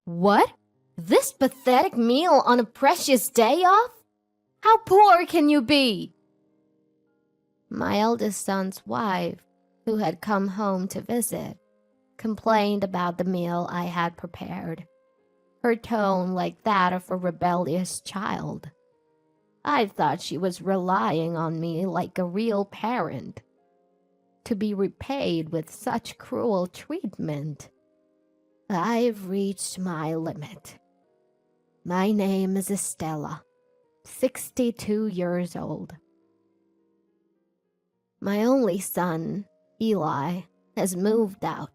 What? This pathetic meal on a precious day off? How poor can you be? My eldest son's wife, who had come home to visit, complained about the meal I had prepared, her tone like that of a rebellious child. I thought she was relying on me like a real parent. To be repaid with such cruel treatment. I've reached my limit. My name is Estella, 62 years old. My only son, Eli, has moved out,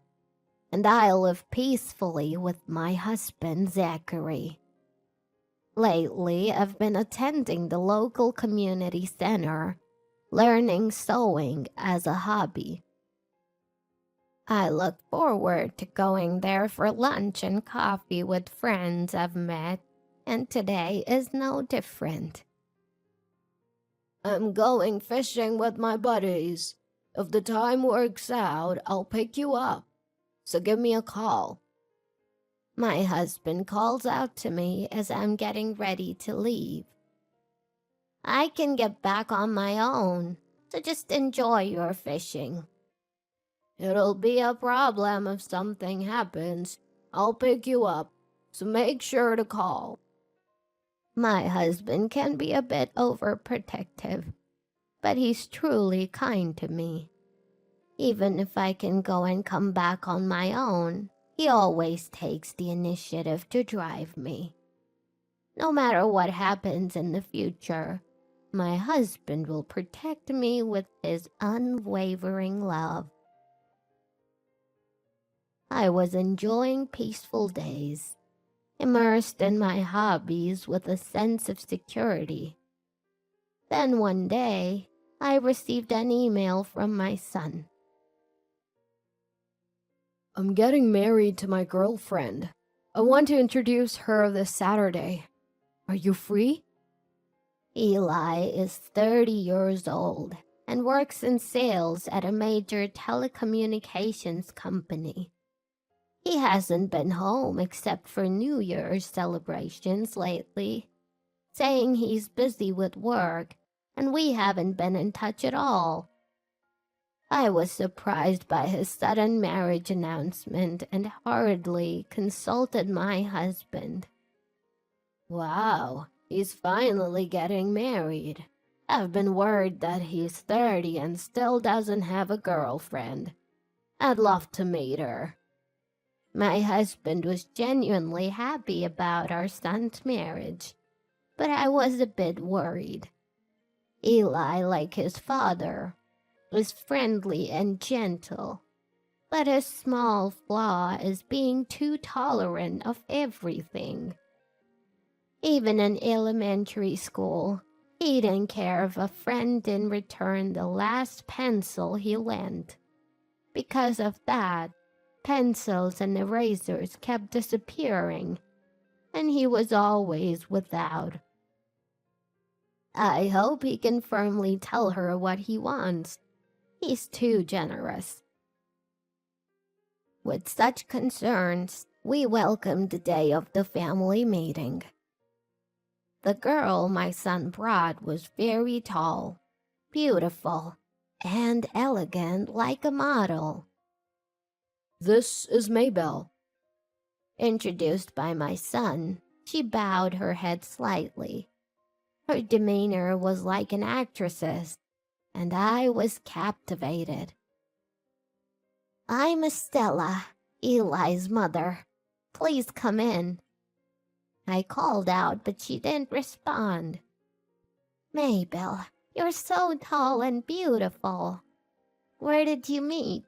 and I live peacefully with my husband, Zachary. Lately, I've been attending the local community center, learning sewing as a hobby. I look forward to going there for lunch and coffee with friends I've met, and today is no different. I'm going fishing with my buddies. If the time works out, I'll pick you up, so give me a call. My husband calls out to me as I'm getting ready to leave. I can get back on my own, so just enjoy your fishing. It'll be a problem if something happens. I'll pick you up, so make sure to call. My husband can be a bit overprotective, but he's truly kind to me. Even if I can go and come back on my own, he always takes the initiative to drive me. No matter what happens in the future, my husband will protect me with his unwavering love. I was enjoying peaceful days, immersed in my hobbies with a sense of security. Then one day, I received an email from my son. I'm getting married to my girlfriend. I want to introduce her this Saturday. Are you free? Eli is 30 years old and works in sales at a major telecommunications company. He hasn't been home except for New Year's celebrations lately, saying he's busy with work and we haven't been in touch at all. I was surprised by his sudden marriage announcement and hurriedly consulted my husband. Wow, he's finally getting married. I've been worried that he's 30 and still doesn't have a girlfriend. I'd love to meet her. My husband was genuinely happy about our son's marriage, but I was a bit worried. Eli, like his father, was friendly and gentle, but his small flaw is being too tolerant of everything. Even in elementary school, he didn't care if a friend didn't return the last pencil he lent. Because of that, pencils and erasers kept disappearing, and he was always without. I hope he can firmly tell her what he wants. He's too generous. With such concerns, we welcomed the day of the family meeting. The girl my son brought was very tall, beautiful, and elegant like a model. This is Maybelle. Introduced by my son, she bowed her head slightly. Her demeanor was like an actress's, and I was captivated. I'm Estella, Eli's mother. Please come in. I called out, but she didn't respond. Maybelle, you're so tall and beautiful. Where did you meet?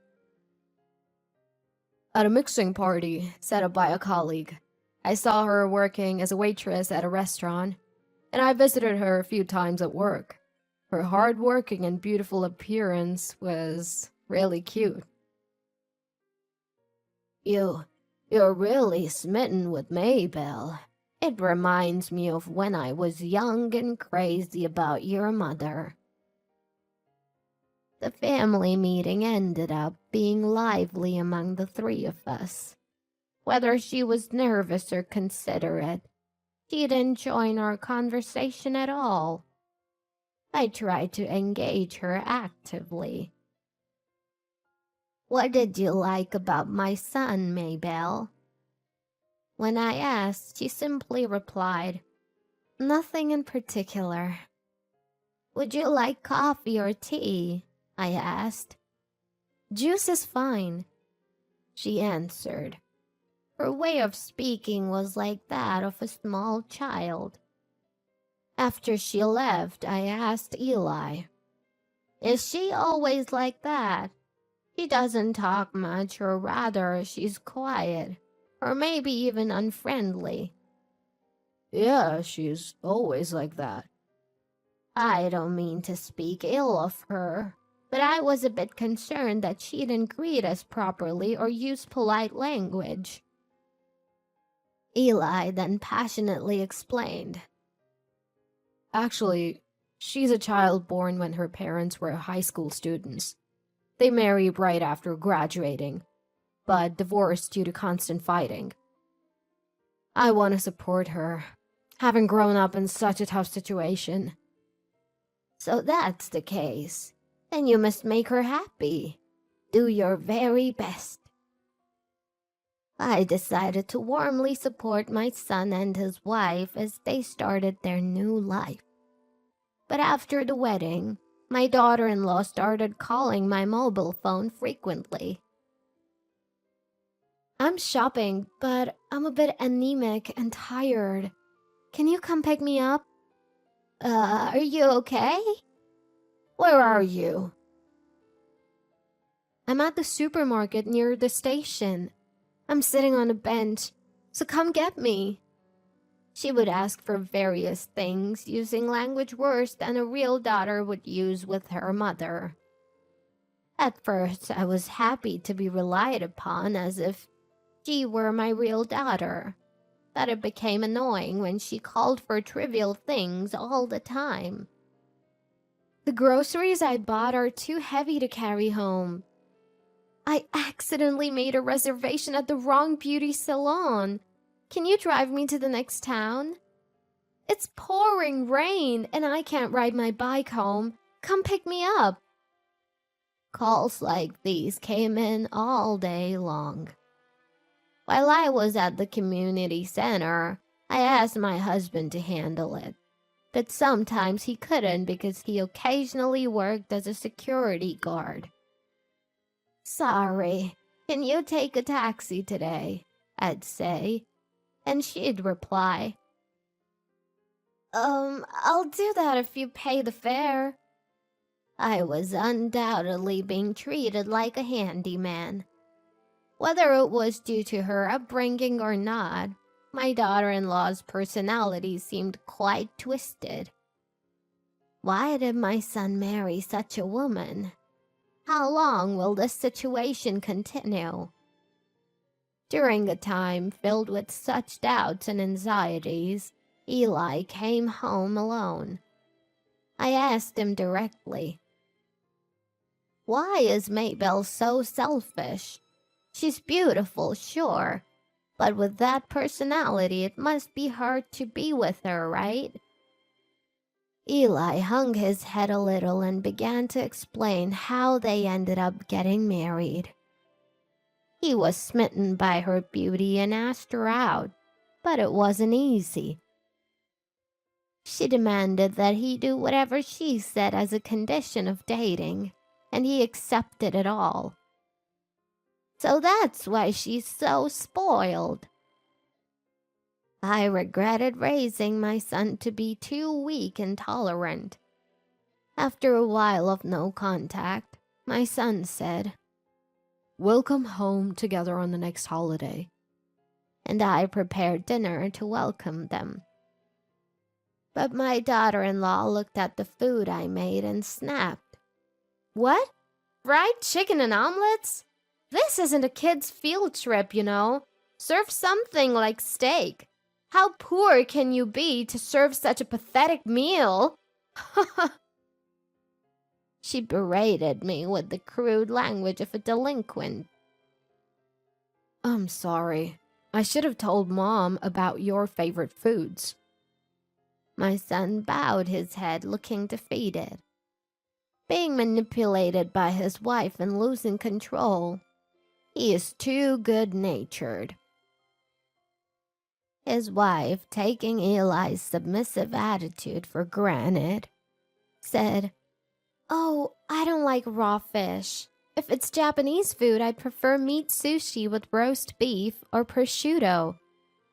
At a mixing party set up by a colleague. I saw her working as a waitress at a restaurant, and I visited her a few times at work. Her hard-working and beautiful appearance was really cute. You're really smitten with Maybelle. It reminds me of when I was young and crazy about your mother. The family meeting ended up being lively among the three of us. Whether she was nervous or considerate, she didn't join our conversation at all. I tried to engage her actively. "What did you like about my son, Maybelle?" When I asked, she simply replied, "Nothing in particular." "Would you like coffee or tea?" I asked. "Juice is fine," she answered. Her way of speaking was like that of a small child. After she left, I asked Eli, "Is she always like that? She doesn't talk much, or rather, she's quiet, or maybe even unfriendly." "Yeah, she's always like that." I don't mean to speak ill of her, but I was a bit concerned that she didn't greet us properly or use polite language. Eli then passionately explained, "Actually, she's a child born when her parents were high school students. They married right after graduating, but divorced due to constant fighting. I want to support her, having grown up in such a tough situation." "So that's the case. Then you must make her happy. Do your very best." I decided to warmly support my son and his wife as they started their new life. But after the wedding, my daughter-in-law started calling my mobile phone frequently. "I'm shopping, but I'm a bit anemic and tired. Can you come pick me up?" Are you okay? Where are you?" "I'm at the supermarket near the station. I'm sitting on a bench, so come get me." She would ask for various things, using language worse than a real daughter would use with her mother. At first, I was happy to be relied upon as if she were my real daughter, but it became annoying when she called for trivial things all the time. "The groceries I bought are too heavy to carry home. I accidentally made a reservation at the wrong beauty salon. Can you drive me to the next town? It's pouring rain and I can't ride my bike home. Come pick me up." Calls like these came in all day long. While I was at the community center, I asked my husband to handle it, but sometimes he couldn't because he occasionally worked as a security guard. "Sorry, can you take a taxi today?" I'd say, and she'd reply, I'll do that if you pay the fare." I was undoubtedly being treated like a handyman. Whether it was due to her upbringing or not, my daughter-in-law's personality seemed quite twisted. Why did my son marry such a woman? How long will this situation continue? During a time filled with such doubts and anxieties, Eli came home alone. I asked him directly, "Why is Maybelle so selfish? She's beautiful, sure, but with that personality, it must be hard to be with her, right?" Eli hung his head a little and began to explain how they ended up getting married. He was smitten by her beauty and asked her out, but it wasn't easy. She demanded that he do whatever she said as a condition of dating, and he accepted it all. So that's why she's so spoiled. I regretted raising my son to be too weak and tolerant. After a while of no contact, my son said, "We'll come home together on the next holiday." and I prepared dinner to welcome them. But my daughter-in-law looked at the food I made and snapped. "What? Fried chicken and omelets? This isn't a kid's field trip, you know. Serve something like steak. How poor can you be to serve such a pathetic meal?" She berated me with the crude language of a delinquent. "I'm sorry. I should have told Mom about your favorite foods. My son bowed his head, looking defeated. Being manipulated by his wife and losing control, he is too good-natured. His wife, taking Eli's submissive attitude for granted, said, "Oh, I don't like raw fish. If it's Japanese food, I'd prefer meat sushi with roast beef or prosciutto.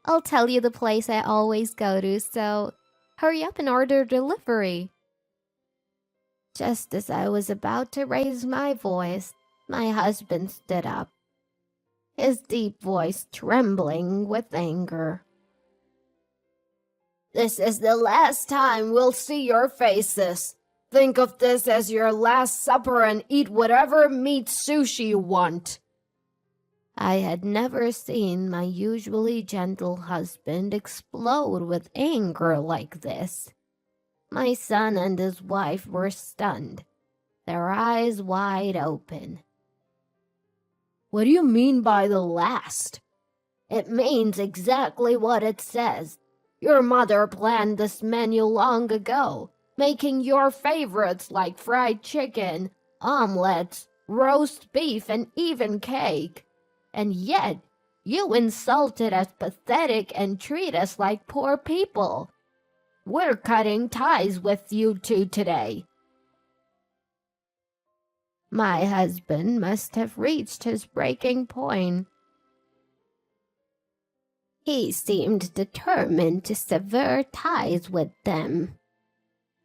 I'll tell you the place I always go to, so hurry up and order delivery." Just as I was about to raise my voice, my husband stood up, his deep voice trembling with anger. "This is the last time we'll see your faces. Think of this as your last supper and eat whatever meat sushi you want." I had never seen my usually gentle husband explode with anger like this. My son and his wife were stunned, their eyes wide open. "What do you mean by the last?" "It means exactly what it says. Your mother planned this menu long ago, making your favorites like fried chicken, omelets, roast beef, and even cake. And yet, you insulted us pathetic and treat us like poor people. We're cutting ties with you two today." My husband must have reached his breaking point. He seemed determined to sever ties with them.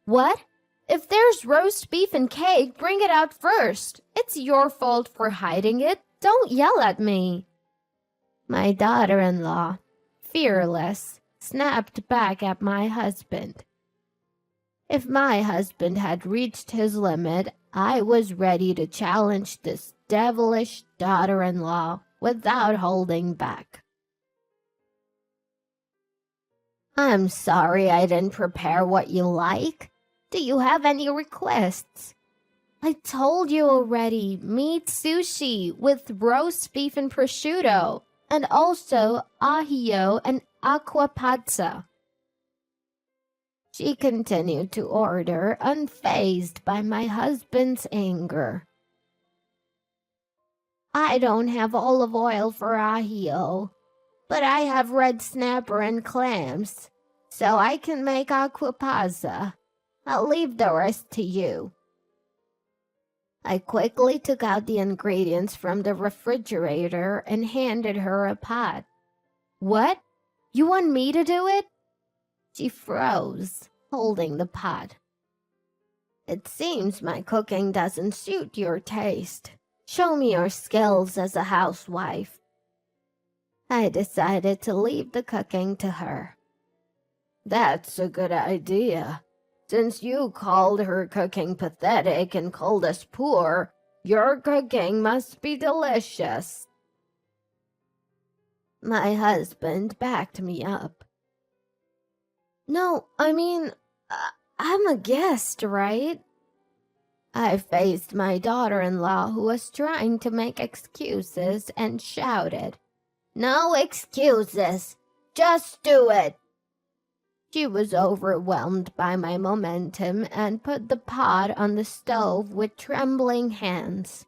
"What? If there's roast beef and cake, bring it out first. It's your fault for hiding it. Don't yell at me." My daughter-in-law, fearless, snapped back at my husband. If my husband had reached his limit, I was ready to challenge this devilish daughter-in-law without holding back. "I'm sorry I didn't prepare what you like. Do you have any requests?" "I told you already, meat sushi with roast beef and prosciutto, and also ahio and aqua pazza." She continued to order, unfazed by my husband's anger. "I don't have olive oil for ahio, but I have red snapper and clams, so I can make aqua pazza. I'll leave the rest to you." I quickly took out the ingredients from the refrigerator and handed her a pot. "What? You want me to do it?" She froze, holding the pot. "It seems my cooking doesn't suit your taste. Show me your skills as a housewife." I decided to leave the cooking to her. "That's a good idea. Since you called her cooking pathetic and called us poor, your cooking must be delicious." My husband backed me up. "No, I mean, I'm a guest, right?" I faced my daughter-in-law, who was trying to make excuses, and shouted, "No excuses! Just do it!" She was overwhelmed by my momentum and put the pot on the stove with trembling hands.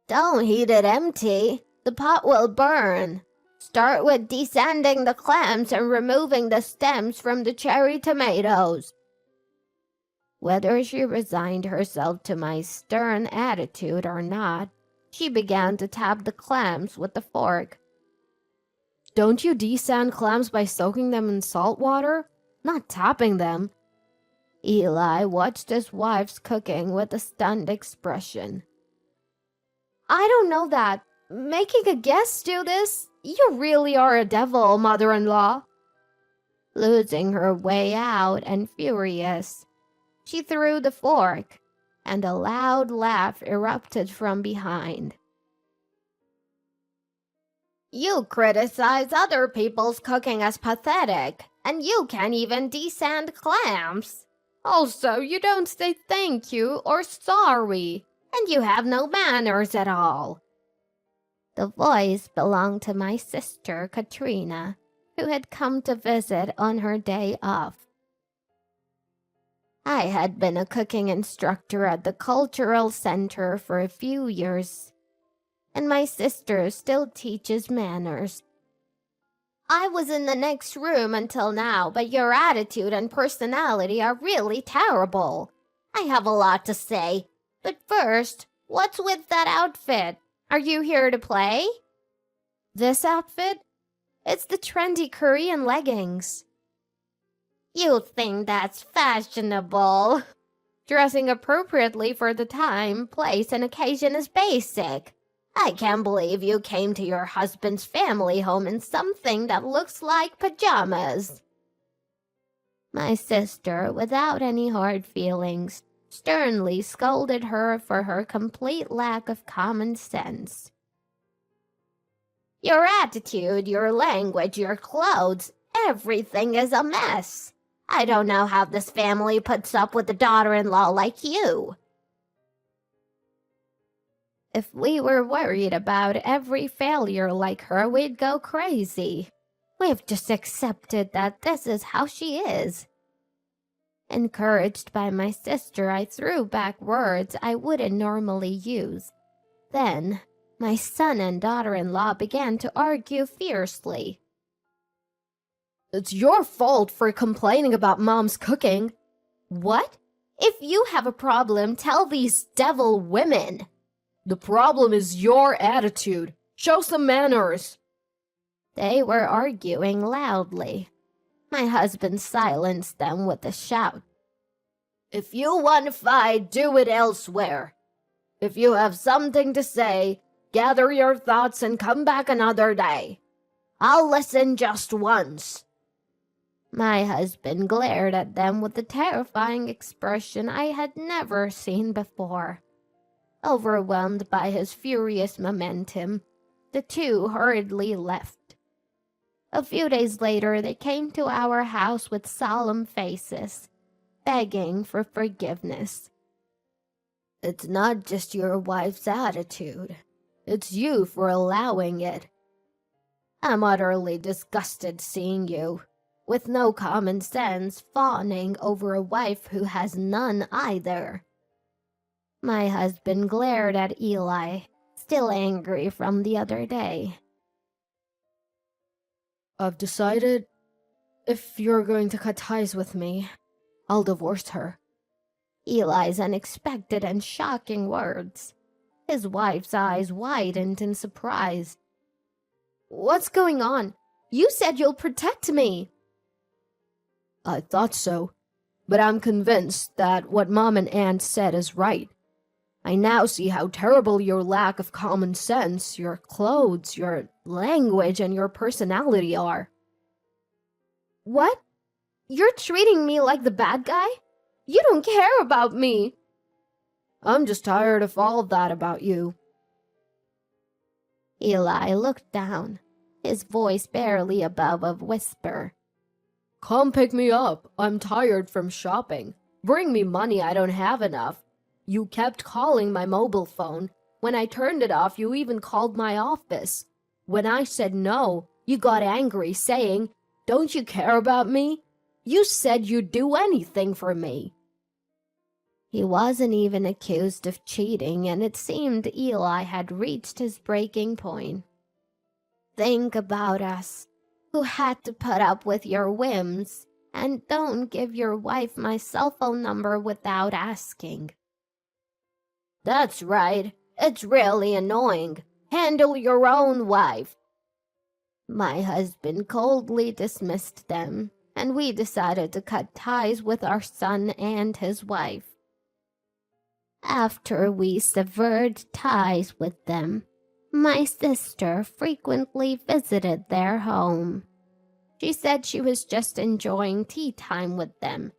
"Don't heat it empty. The pot will burn. Start with desanding the clams and removing the stems from the cherry tomatoes." Whether she resigned herself to my stern attitude or not, she began to tap the clams with the fork. "Don't you desand clams by soaking them in salt water? Not tapping them." Eli watched his wife's cooking with a stunned expression. "I don't know that. Making a guest do this? You really are a devil, mother-in-law." Losing her way out and furious, she threw the fork, and a loud laugh erupted from behind. "You criticize other people's cooking as pathetic, and you can't even desand clams. Also, you don't say thank you or sorry, and you have no manners at all." The voice belonged to my sister, Katrina, who had come to visit on her day off. I had been a cooking instructor at the cultural center for a few years, and my sister still teaches manners. I was in the next room until now, but your attitude and personality are really terrible. I have a lot to say, but first, what's with that outfit? Are you here to play? This outfit? It's the trendy Korean leggings. You think that's fashionable? Dressing appropriately for the time, place, and occasion is basic. I can't believe you came to your husband's family home in something that looks like pajamas. My sister, without any hard feelings, sternly scolded her for her complete lack of common sense. Your attitude, your language, your clothes, everything is a mess. I don't know how this family puts up with a daughter-in-law like you. If we were worried about every failure like her, we'd go crazy. We've just accepted that this is how she is. Encouraged by my sister, I threw back words I wouldn't normally use. Then, my son and daughter-in-law began to argue fiercely. It's your fault for complaining about Mom's cooking. What? If you have a problem, tell these devil women. The problem is your attitude. Show some manners. They were arguing loudly. My husband silenced them with a shout. If you want to fight, do it elsewhere. If you have something to say, gather your thoughts and come back another day. I'll listen just once. My husband glared at them with a terrifying expression I had never seen before. Overwhelmed by his furious momentum, the two hurriedly left. A few days later, they came to our house with solemn faces, begging for forgiveness. It's not just your wife's attitude. It's you for allowing it. I'm utterly disgusted seeing you, with no common sense, fawning over a wife who has none either. My husband glared at Eli, still angry from the other day. I've decided, if you're going to cut ties with me, I'll divorce her. Eli's unexpected and shocking words. His wife's eyes widened in surprise. What's going on? You said you'll protect me. I thought so, but I'm convinced that what Mom and Aunt said is right. I now see how terrible your lack of common sense, your clothes, your language, and your personality are. What? You're treating me like the bad guy? You don't care about me. I'm just tired of all that about you. Eli looked down, his voice barely above a whisper. Come pick me up. I'm tired from shopping. Bring me money, I don't have enough. You kept calling my mobile phone. When I turned it off, you even called my office. When I said no, you got angry, saying, "Don't you care about me? You said you'd do anything for me." He wasn't even accused of cheating, and it seemed Eli had reached his breaking point. Think about us, who had to put up with your whims, and don't give your wife my cell phone number without asking. That's right. It's really annoying. Handle your own wife. My husband coldly dismissed them, and we decided to cut ties with our son and his wife. After we severed ties with them, my sister frequently visited their home. She said she was just enjoying tea time with them,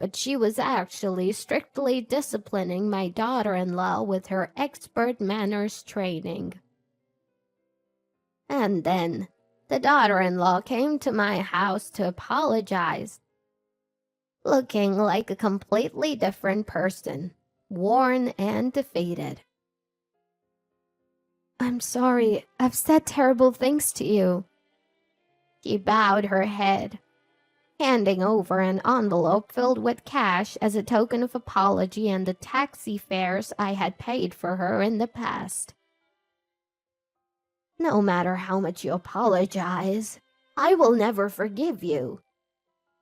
but she was actually strictly disciplining my daughter-in-law with her expert manners training. And then, the daughter-in-law came to my house to apologize, looking like a completely different person, worn and defeated. I'm sorry, I've said terrible things to you. She bowed her head, handing over an envelope filled with cash as a token of apology and the taxi fares I had paid for her in the past. No matter how much you apologize, I will never forgive you.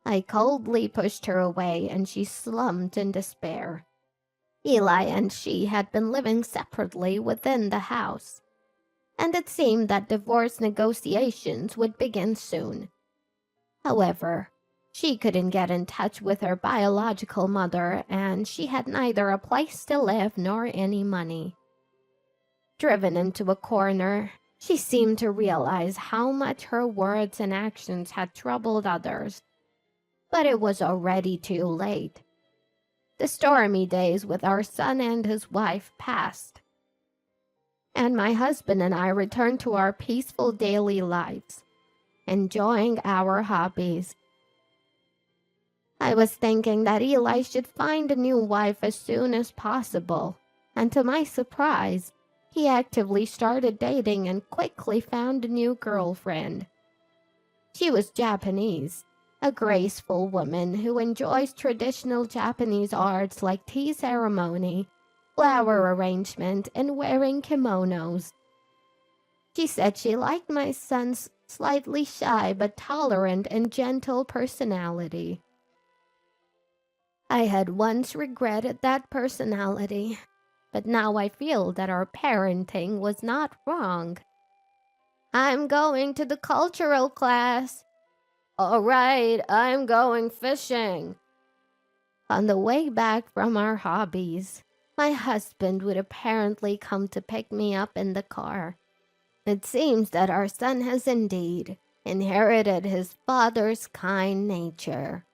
I coldly pushed her away and she slumped in despair. Eli and she had been living separately within the house, and it seemed that divorce negotiations would begin soon. However, she couldn't get in touch with her biological mother, and she had neither a place to live nor any money. Driven into a corner, she seemed to realize how much her words and actions had troubled others. But it was already too late. The stormy days with our son and his wife passed, and my husband and I returned to our peaceful daily lives, enjoying our hobbies. I was thinking that Eli should find a new wife as soon as possible, and to my surprise, he actively started dating and quickly found a new girlfriend. She was Japanese, a graceful woman who enjoys traditional Japanese arts like tea ceremony, flower arrangement, and wearing kimonos. She said she liked my son's slightly shy but tolerant and gentle personality. I had once regretted that personality, but now I feel that our parenting was not wrong. I'm going to the cultural class. All right, I'm going fishing. On the way back from our hobbies, my husband would apparently come to pick me up in the car. It seems that our son has indeed inherited his father's kind nature.